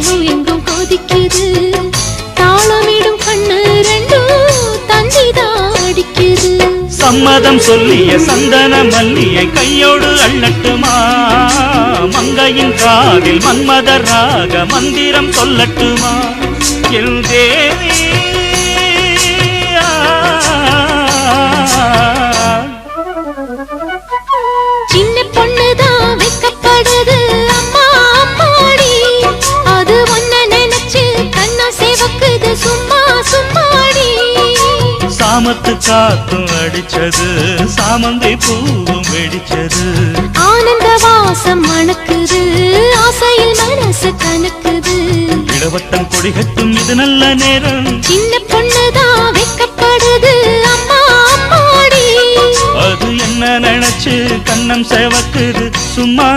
தேகம் எங்கும் கொதிக்குது தாளமிடும் கண்ணு ரெண்டும் தந்திதான் அடிக்குது சம்மதம் சொல்லிய சந்தன மல்லியை கையோடு அள்ளட்டுமா மங்கையின் காதில் மன்மதராக மந்திரம் சொல்லட்டுமா என் தேவி சின்ன பொண்ணுதான் வைக்கப்படுது அம்மா அம்மாடி அது ஒன்ன நினைச்சு கண்ணா சேவக்குது சும்மா சும்மாடி சாமத்து காத்தும் அடிச்சது சாமந்தை பூவும் வெடிச்சது ஆனந்த வாசம் மணக்குது ஆசையில் மனசு கணக்குது இளவட்டம் கொடிகட்டும் இது நல்ல நேரம் சின்ன பொண்ணுதான் வைக்கப்படுது அம்மா அம்மாடி அது என்ன நினைச்சு கண்ணம் சேவக்குது சும்மா